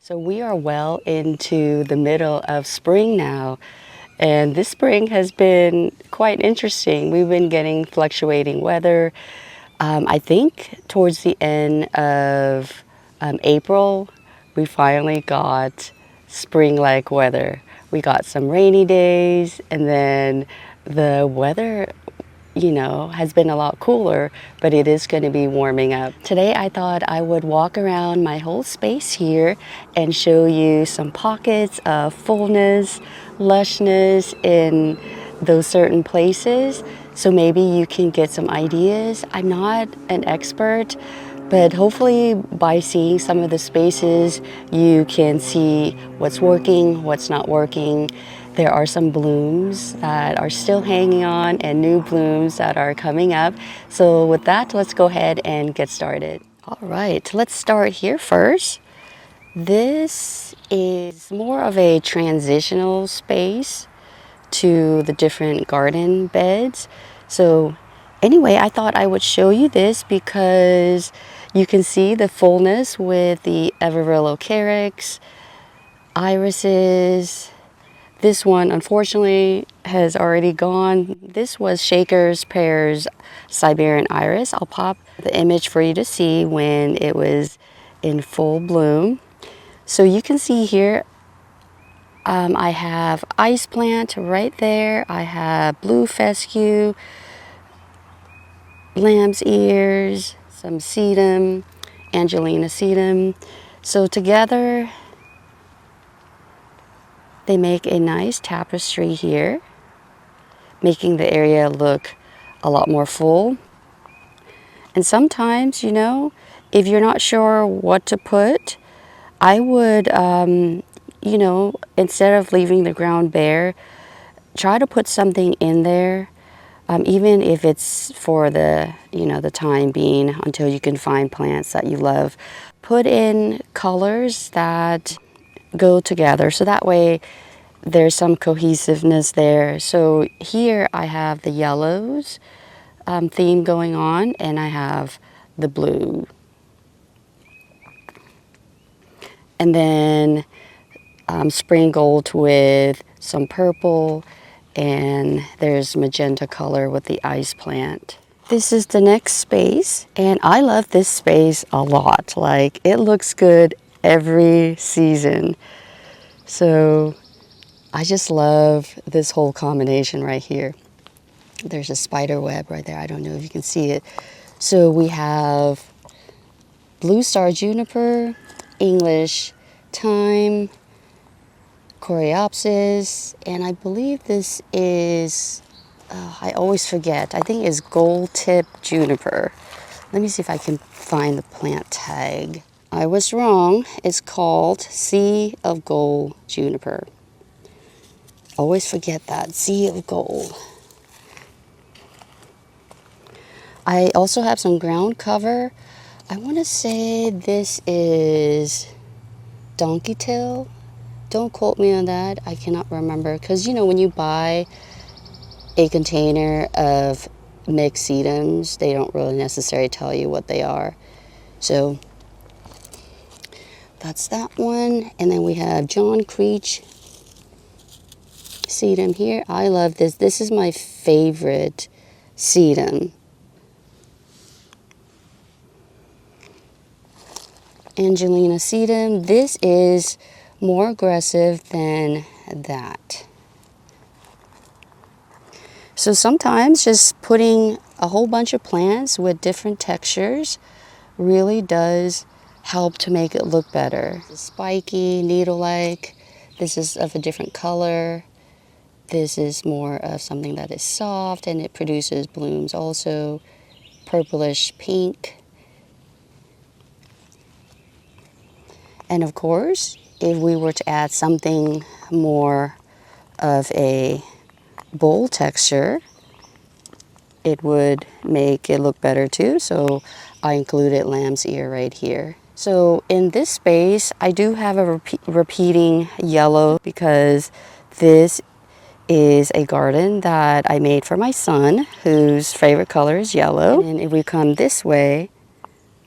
So we are well into the middle of spring now, and this spring has been quite interesting. We've been getting fluctuating weather. I think towards the end of April, we finally got spring-like weather. We got some rainy days, and then the weather has been a lot cooler, but it is going to be warming up. Today I thought I would walk around my whole space here and show you some pockets of fullness, lushness in those certain places. So maybe you can get some ideas. I'm not an expert, but hopefully by seeing some of the spaces, you can see what's working, what's not working. There are some blooms that are still hanging on and new blooms that are coming up. So with that, let's go ahead and get started. All right, let's start here first. This is more of a transitional space to the different garden beds. So anyway, I thought I would show you this because you can see the fullness with the Evervillo carex, irises. This one, unfortunately, has already gone. This was Shaker's Pear's Siberian Iris. I'll pop the image for you to see when it was in full bloom. So you can see here, I have ice plant right there. I have blue fescue, lamb's ears, some sedum, Angelina sedum. So together, they make a nice tapestry here, making the area look a lot more full. And sometimes, if you're not sure what to put, I would, instead of leaving the ground bare, try to put something in there, even if it's for the time being until you can find plants that you love. Put in colors that go together, so that way there's some cohesiveness there. So here I have the yellows theme going on, and I have the blue. And then sprinkled with some purple, and there's magenta color with the ice plant. This is the next space, and I love this space a lot. Like, it looks good every season. So I just love this whole combination right here. There's a spider web right there. I don't know if you can see it. So we have blue star juniper, English thyme, coreopsis, and I believe this is, I always forget, I think it's gold tip juniper. Let me see if I can find the plant tag. I was wrong. It's called Sea of Gold juniper. Always forget that, Sea of Gold. I also have some ground cover. I want to say this is donkey tail. Don't quote me on that. I cannot remember. Because, when you buy a container of mixed sedums, they don't really necessarily tell you what they are. So that's that one. And then we have John Creech sedum here. I love this. This is my favorite sedum. Angelina sedum. This is more aggressive than that. So sometimes just putting a whole bunch of plants with different textures really does help to make it look better. Spiky, needle-like. This is of a different color. This is more of something that is soft, and it produces blooms also. Purplish pink. And of course, if we were to add something more of a bold texture, it would make it look better too. So I included lamb's ear right here. So in this space, I do have a repeating yellow because this is a garden that I made for my son, whose favorite color is yellow. And if we come this way,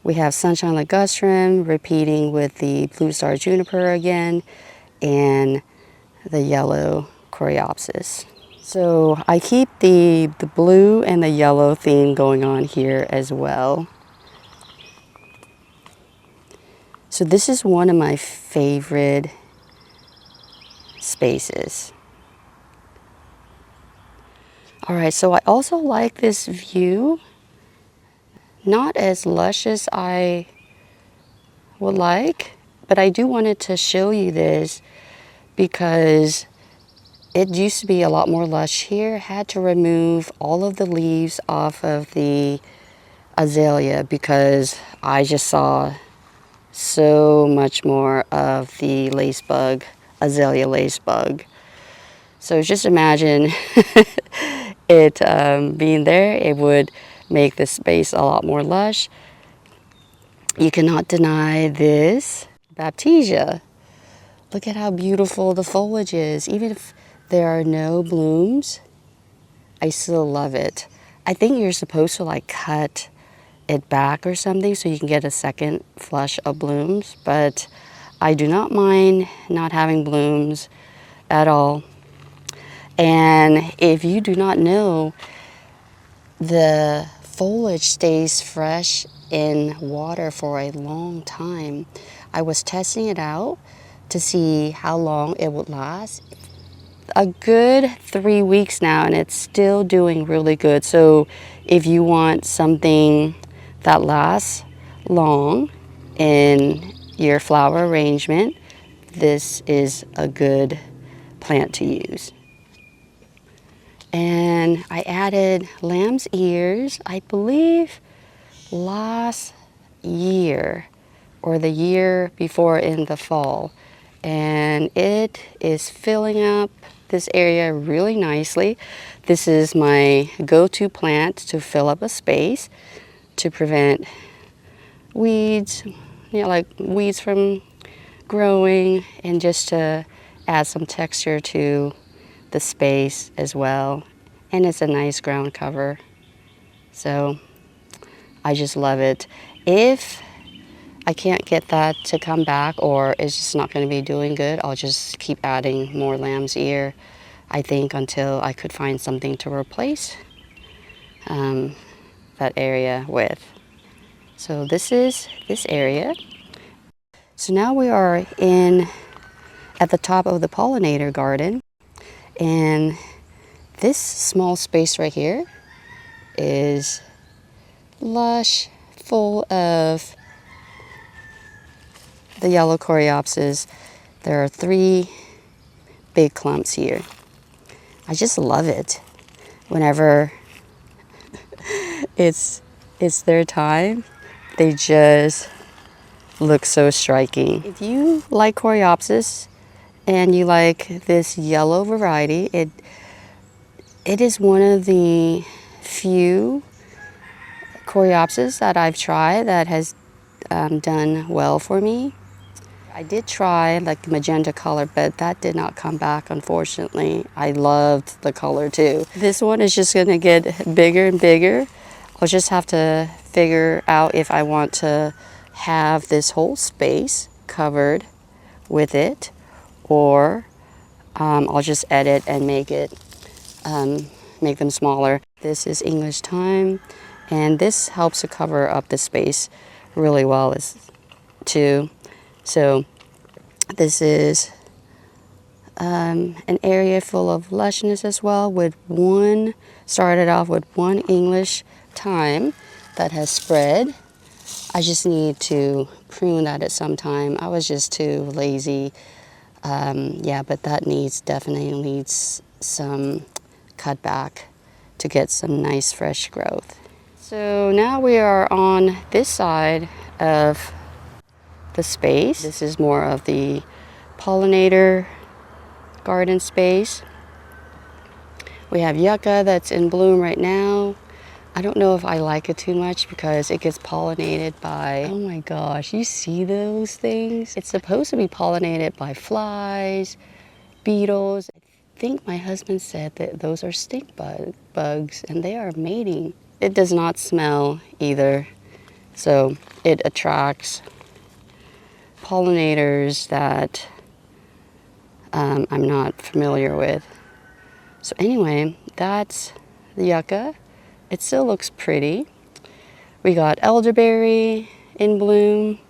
We have Sunshine Ligustrum repeating with the Blue Star Juniper again, and the yellow Coreopsis. So I keep the blue and the yellow theme going on here as well. So this is one of my favorite spaces. All right, so I also like this view. Not as lush as I would like, but I do wanted to show you this because it used to be a lot more lush here. Had to remove all of the leaves off of the azalea because I just saw so much more of the lacebug, azalea lacebug. So just imagine it being there, it would make the space a lot more lush. You cannot deny this Baptisia. Look at how beautiful the foliage is. Even if there are no blooms, I still love it. I think you're supposed to like cut it back or something so you can get a second flush of blooms, but I do not mind not having blooms at all. And if you do not know, the foliage stays fresh in water for a long time. I was testing it out to see how long it would last. A good 3 weeks now, and it's still doing really good. So if you want something that lasts long in your flower arrangement, this is a good plant to use. And I added lamb's ears, I believe last year or the year before in the fall. And it is filling up this area really nicely. This is my go-to plant to fill up a space to prevent weeds, like weeds from growing, and just to add some texture to the space as well. And it's a nice ground cover. So I just love it. If I can't get that to come back, or it's just not going to be doing good, I'll just keep adding more lamb's ear, I think, until I could find something to replace that area with. So this is this area. So now we are at the top of the pollinator garden, and this small space right here is lush, full of the yellow Coreopsis. There are 3 big clumps here. I just love it. Whenever it's their time, they just look so striking. If you like Coreopsis and you like this yellow variety, it is one of the few Coreopsis that I've tried that has done well for me. I did try like the magenta color, but that did not come back, unfortunately. I loved the color too. This one is just gonna get bigger and bigger. I'll just have to figure out if I want to have this whole space covered with it, or I'll just edit and make them smaller. This is English thyme, and this helps to cover up the space really well too. So this is an area full of lushness as well, started off with one English thyme that has spread. I just need to prune that at some time. I was just too lazy. Yeah, but that definitely needs some cut back to get some nice fresh growth. So now we are on this side of the space. This is more of the pollinator garden space. We have yucca that's in bloom right now. I don't know if I like it too much because it gets pollinated by, oh my gosh, you see those things? It's supposed to be pollinated by flies, beetles. I think my husband said that those are stink bugs and they are mating. It does not smell either. So it attracts pollinators that I'm not familiar with. So anyway, that's the yucca. It still looks pretty. We got elderberry in bloom.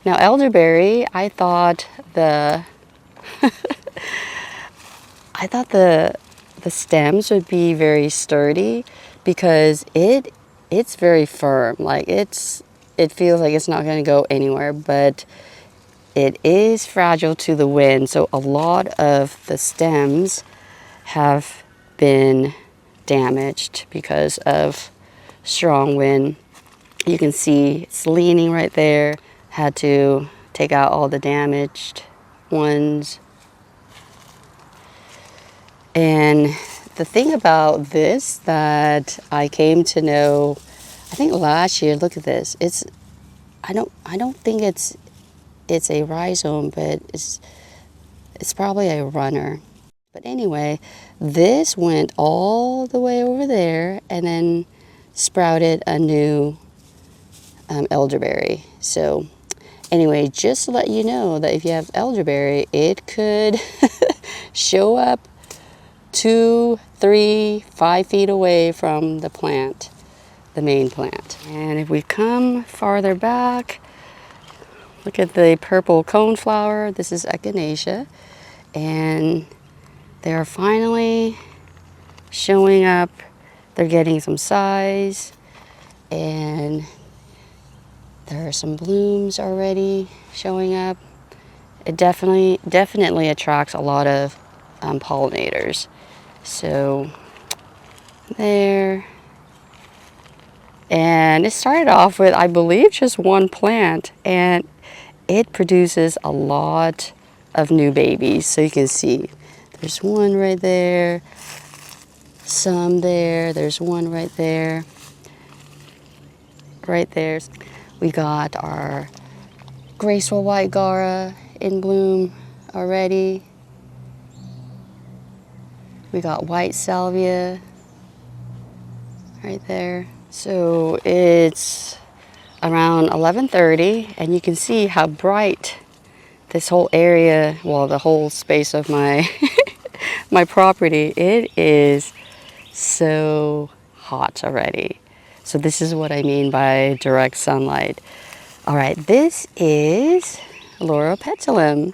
Now elderberry, I thought the stems would be very sturdy because it's very firm. Like it feels like it's not going to go anywhere, but it is fragile to the wind. So a lot of the stems have been damaged because of strong wind. You can see it's leaning right there. Had to take out all the damaged ones. And the thing about this that I came to know, I think last year, look at this. I don't think it's a rhizome, but it's probably a runner. But anyway, this went all the way over there and then sprouted a new elderberry. So anyway, just to let you know that if you have elderberry, it could show up 2, 3, 5 feet away from the plant, the main plant. And if we come farther back, look at the purple coneflower. This is echinacea, and they are finally showing up. They're getting some size, and there are some blooms already showing up. It definitely attracts a lot of pollinators. So there. And it started off with, I believe, just one plant, and it produces a lot of new babies. So you can see there's one right there, some there, there's one right there, right there. We got our graceful white Gara in bloom already. We got white salvia right there. So it's around 11:30, and you can see how bright this whole area, well, the whole space of my my property, it is so hot already. So this is what I mean by direct sunlight. All right, this is Loropetalum.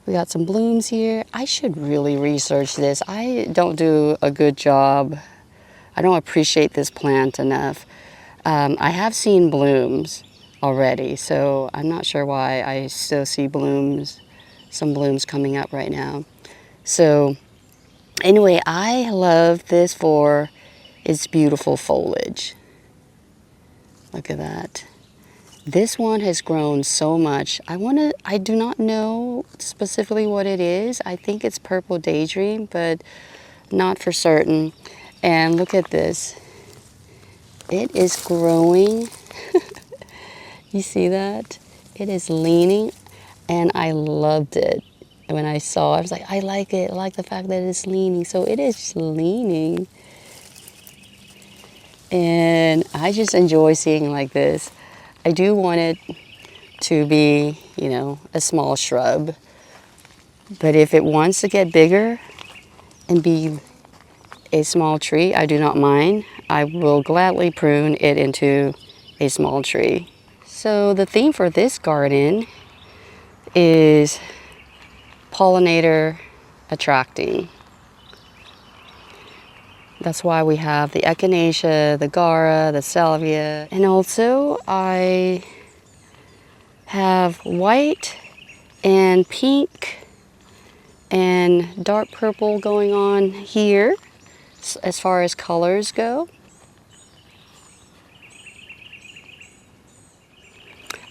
We got some blooms here. I should really research this. I don't do a good job. I don't appreciate this plant enough. I have seen blooms already, so I'm not sure why I still see blooms, some blooms coming up right now. So anyway, I love this for its beautiful foliage. Look at that. This one has grown so much. I do not know specifically what it is. I think it's purple daydream, but not for certain. And look at this. It is growing. You see that? It is leaning, and I loved it. When I saw it, I was like, I like it. I like the fact that it's leaning. So it is leaning. And I just enjoy seeing like this. I do want it to be, you know, a small shrub. But if it wants to get bigger and be a small tree, I do not mind. I will gladly prune it into a small tree. So the theme for this garden is pollinator attracting. That's why we have the echinacea, the Gara, the salvia, and also I have white and pink and dark purple going on here as far as colors go.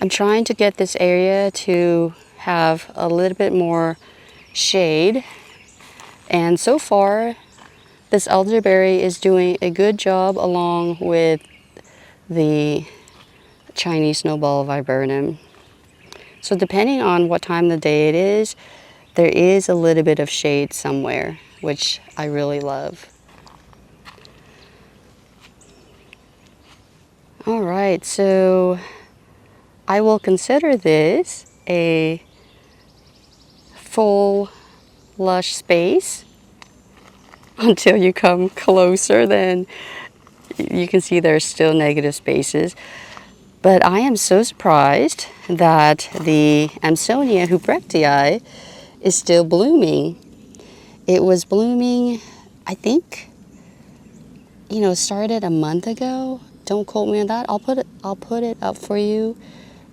I'm trying to get this area to have a little bit more shade, and so far this elderberry is doing a good job along with the Chinese snowball viburnum. So depending on what time of the day it is, there is a little bit of shade somewhere, which I really love. All right, so I will consider this a full lush space until you come closer. Then you can see there's still negative spaces. But I am so surprised that the Amsonia hubrichtii is still blooming. It was blooming, I think, started a month ago. Don't quote me on that. I'll put it up for you.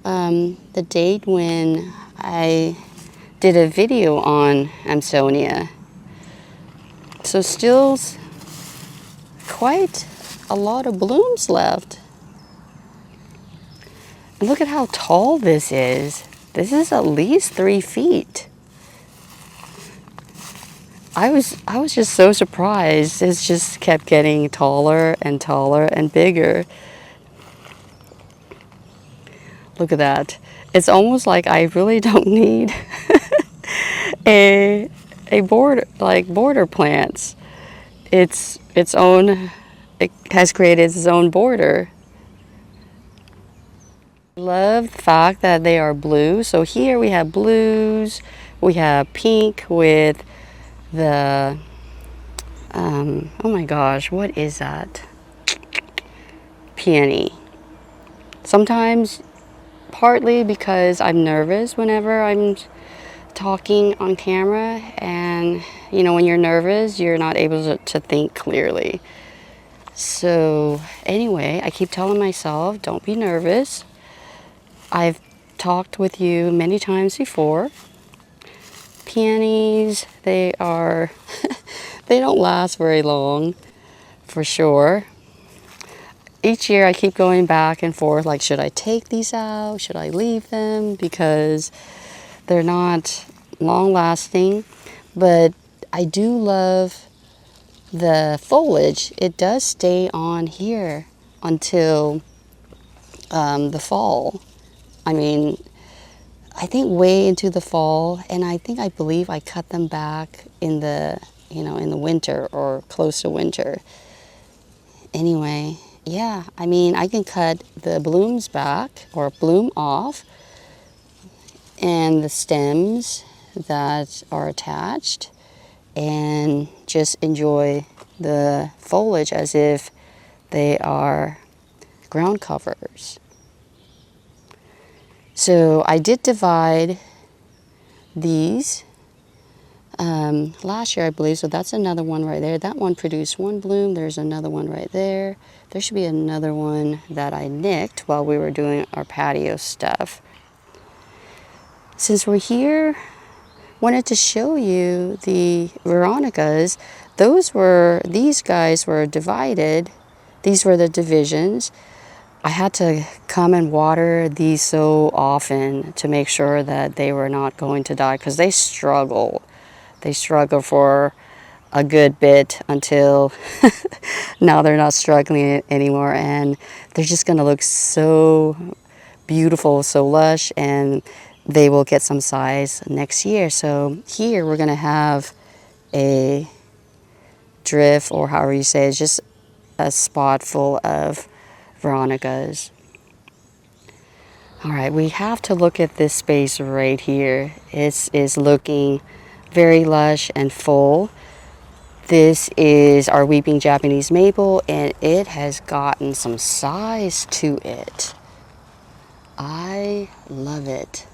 The date when I did a video on Amsonia. So still quite a lot of blooms left. And look at how tall this is. This is at least 3 feet. I was just so surprised. It's just kept getting taller and taller and bigger. Look at that. It's almost like I really don't need a border plants. It has created its own border. I love the fact that they are blue. So here we have blues, we have pink with the oh my gosh, what is that? Peony. Sometimes, partly because I'm nervous whenever I'm talking on camera, and when you're nervous, you're not able to think clearly. So anyway, I keep telling myself, don't be nervous. I've talked with you many times before. Peonies, they don't last very long, for sure. Each year I keep going back and forth, like, should I take these out? Should I leave them? Because they're not long lasting. But I do love the foliage. It does stay on here until the fall. I mean, I think way into the fall, and I believe I cut them back in the winter or close to winter. Anyway, yeah, I mean, I can cut the blooms back or bloom off, and the stems that are attached, and just enjoy the foliage as if they are ground covers. So I did divide these last year, I believe. So that's another one right there. That one produced one bloom. There's another one right there. There should be another one that I nicked while we were doing our patio stuff. Since we're here, wanted to show you the Veronicas. These guys were divided. These were the divisions. I had to come and water these so often to make sure that they were not going to die, because they struggle. They struggle for a good bit until now they're not struggling anymore, and they're just going to look so beautiful, so lush, and they will get some size next year. So here we're going to have a drift, or however you say it, it's just a spot full of Veronicas. All right, we have to look at this space right here. It is looking very lush and full. This is our weeping Japanese maple, and it has gotten some size to it. I love it.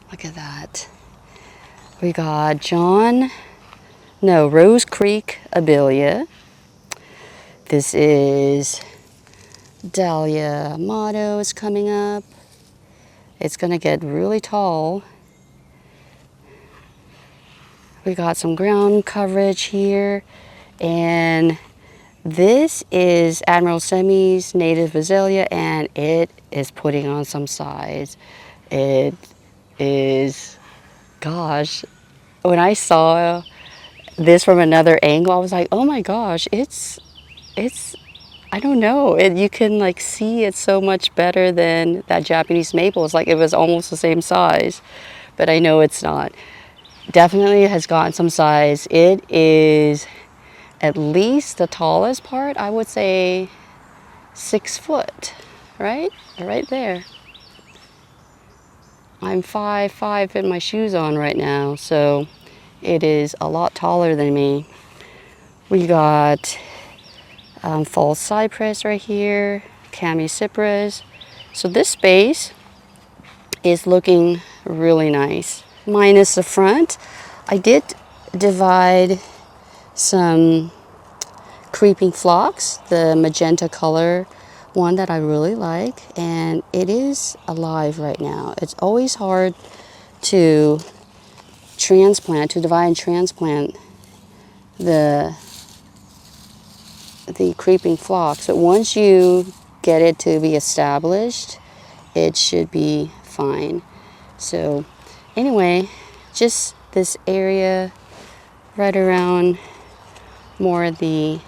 Look at that. We got Rose Creek Abelia. This is Dahlia Amato is coming up. It's going to get really tall. We got some ground coverage here, and this is Admiral Semi's native azalea, and it is putting on some size. It is, gosh, when I saw this from another angle, I was like, oh my gosh, it's I don't know, you can like see it so much better than that Japanese maple. It's like it was almost the same size, but I know it's not. Definitely has gotten some size. It is at least the tallest part. I would say 6 foot, right? Right there. I'm 5'5" in my shoes on right now, so it is a lot taller than me. We got false cypress right here, cami-cypress. So this space is looking really nice. Minus the front, I did divide some creeping phlox, the magenta color one that I really like, and it is alive right now. It's always hard to divide and transplant the creeping phlox, but once you get it to be established, it should be fine. So anyway, just this area right around more of the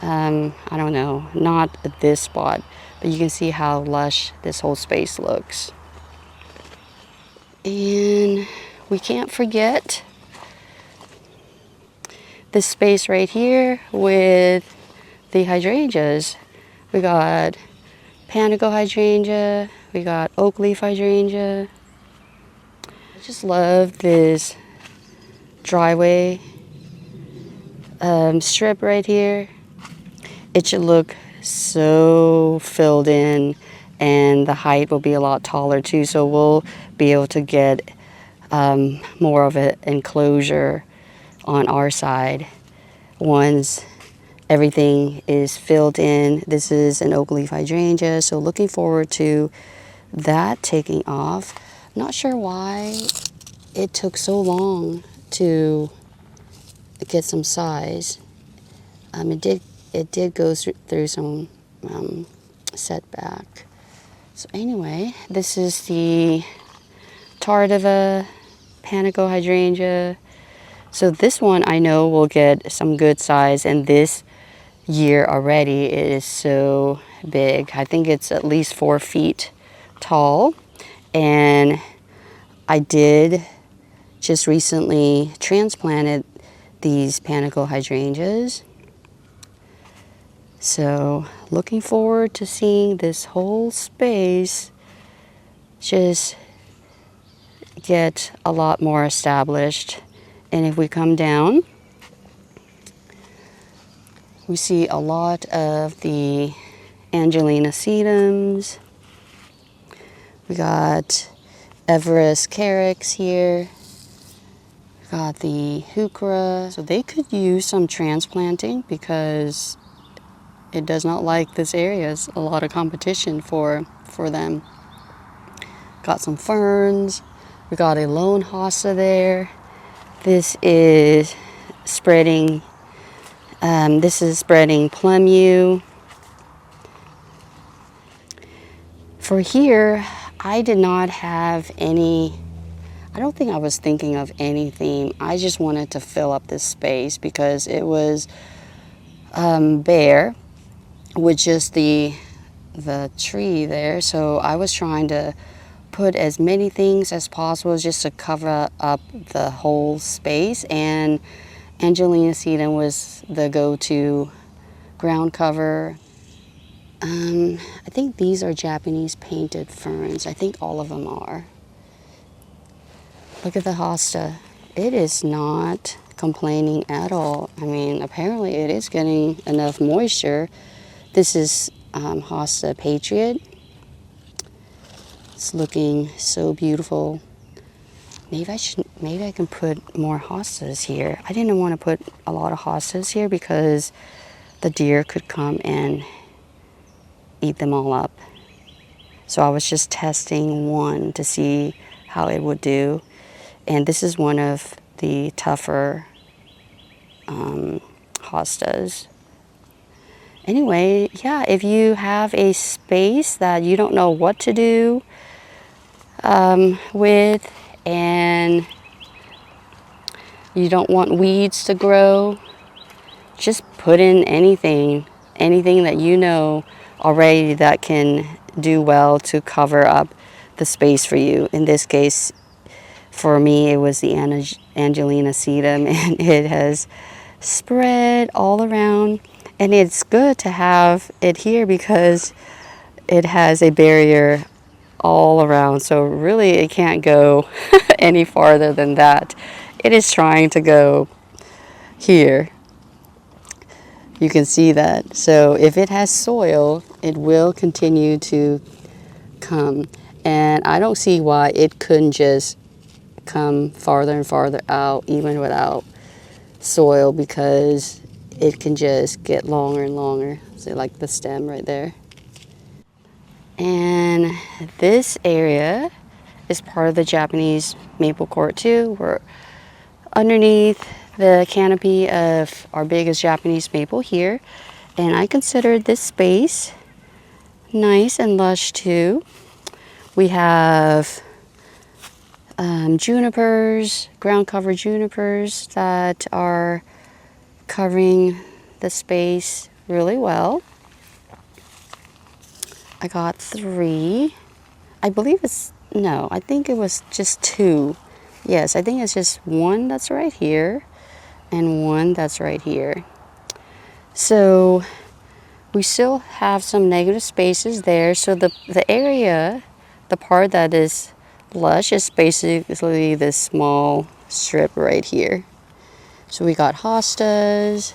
I don't know, not this spot, but you can see how lush this whole space looks. And we can't forget this space right here with the hydrangeas. We got panicle hydrangea, we got oak leaf hydrangea. I just love this driveway strip right here. It should look so filled in, and the height will be a lot taller too, so we'll be able to get more of an enclosure on our side once everything is filled in. This is an oak leaf hydrangea, so looking forward to that taking off. Not sure why it took so long to get some size. It did go through some setback. So anyway, this is the tardiva panicle hydrangea. So this one I know will get some good size, and this year already it is so big. I think it's at least 4 feet tall, and I did just recently transplanted these panicle hydrangeas. So looking forward to seeing this whole space just get a lot more established. And if we come down, we see a lot of the Angelina sedums. We got Everest carex here. We got the heuchera. So they could use some transplanting because it does not like this area. It's a lot of competition for them. Got some ferns. We got a lone hosta there. This is spreading plum yew. For here, I did not have any, I don't think I was thinking of any theme. I just wanted to fill up this space because it was bare with just the tree there. So I was trying to put as many things as possible just to cover up the whole space, and Angelina sedum was the go-to ground cover. I think these are Japanese painted ferns. I think all of them are. Look at the hosta. It is not complaining at all. I mean, apparently it is getting enough moisture. This is Hosta Patriot. It's looking so beautiful. Maybe I can put more hostas here. I didn't want to put a lot of hostas here because the deer could come and eat them all up. So I was just testing one to see how it would do. And this is one of the tougher hostas. Anyway, yeah, if you have a space that you don't know what to do with, and you don't want weeds to grow, just put in anything that you know already that can do well to cover up the space for you. In this case, for me, it was the Angelina sedum, and it has spread all around. And it's good to have it here because it has a barrier all around. So really it can't go any farther than that. It is trying to go here. You can see that. So if it has soil, it will continue to come. And I don't see why it couldn't just come farther and farther out even without soil, because it can just get longer and longer. So like the stem right there. And this area is part of the Japanese maple court too. We're underneath the canopy of our biggest Japanese maple here. And I consider this space nice and lush too. We have junipers, ground cover junipers that are covering the space really well. I got 3. I believe I think it was just 2. Yes, I think it's just 1 that's right here and 1 that's right here. So we still have some negative spaces there. So the area, the part that is lush is basically this small strip right here. So we got hostas.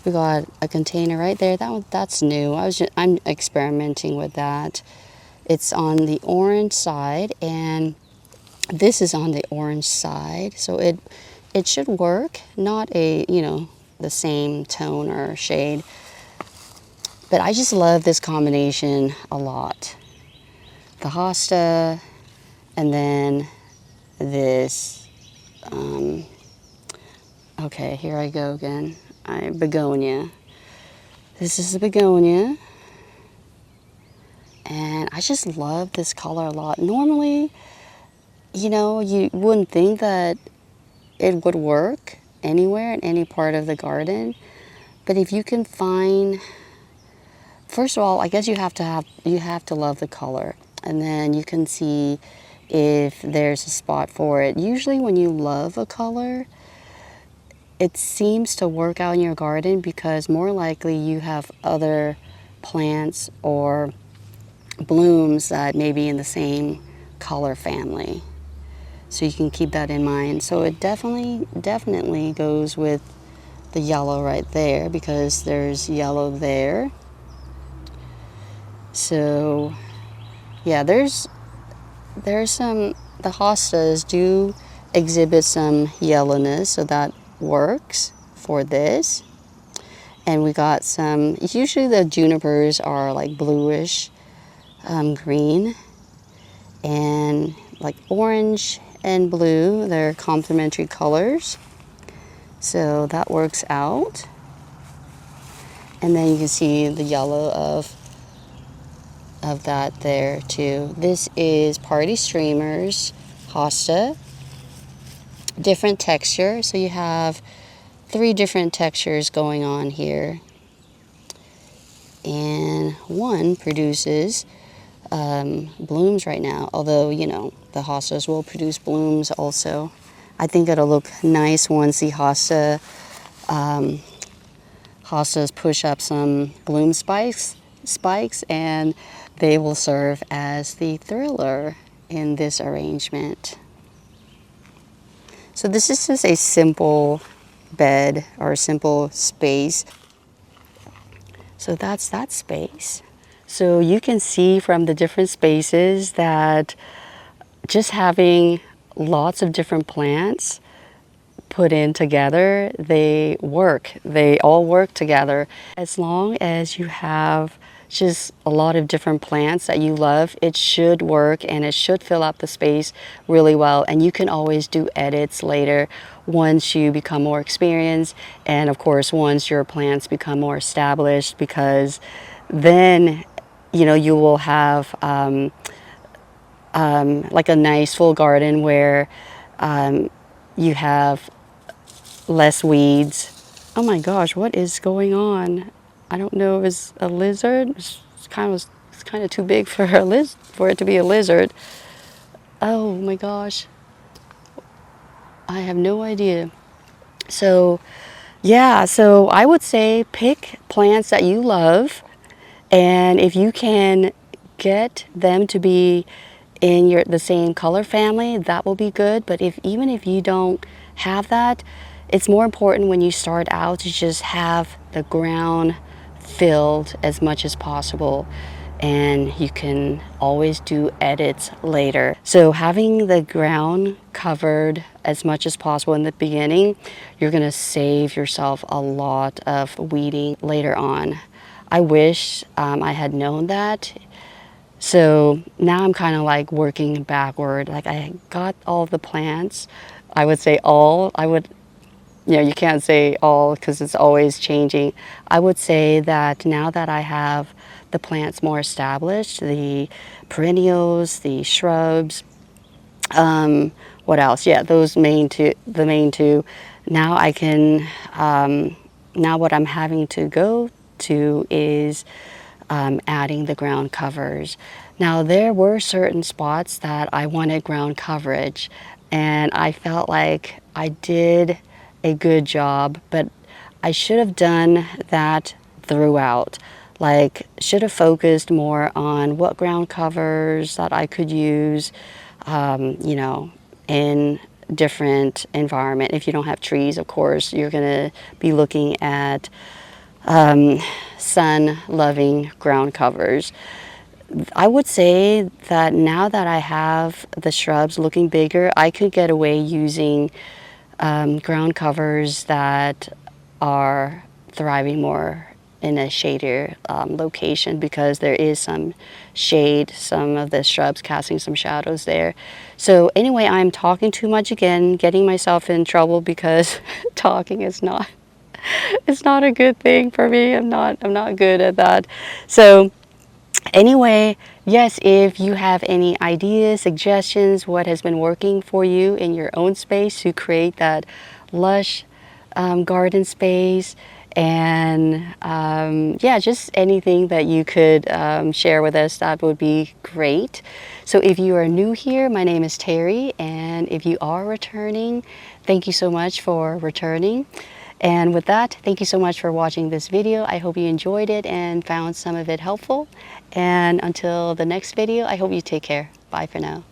We got a container right there. That's new. I'm experimenting with that. It's on the orange side, and this is on the orange side. So it should work. Not the same tone or shade. But I just love this combination a lot. The hosta, and then this. Okay, here I go again. Begonia. This is the begonia. And I just love this color a lot. Normally, you wouldn't think that it would work anywhere in any part of the garden. But if you can find, first of all, I guess you have to love the color. And then you can see if there's a spot for it. Usually when you love a color, it seems to work out in your garden because more likely you have other plants or blooms that may be in the same color family. So you can keep that in mind. So it definitely goes with the yellow right there because there's yellow there. So yeah, there's some, the hostas do exhibit some yellowness, so that works for this. And we got some, usually the junipers are like bluish green, and like orange and blue, they're complementary colors, so that works out. And then you can see the yellow of that there too. This is Party Streamers hosta, different texture, so you have 3 different textures going on here, and one produces blooms right now, although the hostas will produce blooms also. I think it'll look nice once the hostas push up some bloom spikes, and they will serve as the thriller in this arrangement. So this is just a simple bed or a simple space. So that's that space. So you can see from the different spaces that just having lots of different plants put in together, they all work together. As long as you have just a lot of different plants that you love, it should work and it should fill up the space really well. And you can always do edits later once you become more experienced, and of course once your plants become more established, because then you will have like a nice full garden where you have less weeds. Oh my gosh, what is going on? I don't know if it's a lizard. It's kind of too big for for it to be a lizard. Oh my gosh, I have no idea. So Yeah, so I would say pick plants that you love, and if you can get them to be in the same color family, that will be good. But even if you don't have that, it's more important when you start out to just have the ground filled as much as possible, and you can always do edits later. So having the ground covered as much as possible in the beginning, you're going to save yourself a lot of weeding later on. I wish I had known that. So now I'm kind of like working backward. Like I got all the plants. I would say all. You can't say all because it's always changing. I would say that now that I have the plants more established, the perennials, the shrubs, what else? Yeah, those the main two. Now I can, now what I'm having to go to is adding the ground covers. Now there were certain spots that I wanted ground coverage, and I felt like I did a good job, but I should have done that throughout. Like, should have focused more on what ground covers that I could use, in different environment. If you don't have trees, of course, you're gonna be looking at sun-loving ground covers. I would say that now that I have the shrubs looking bigger, I could get away using ground covers that are thriving more in a shadier location, because there is some shade, some of the shrubs casting some shadows there. So anyway, I'm talking too much again, getting myself in trouble because talking is not it's not a good thing for me. I'm not good at that. So anyway, yes, if you have any ideas, suggestions, what has been working for you in your own space to create that lush garden space, and yeah, just anything that you could share with us, that would be great. So if you are new here, my name is Terry, and if you are returning, thank you so much for returning. And with that, thank you so much for watching this video. I hope you enjoyed it and found some of it helpful. And until the next video, I hope you take care. Bye for now.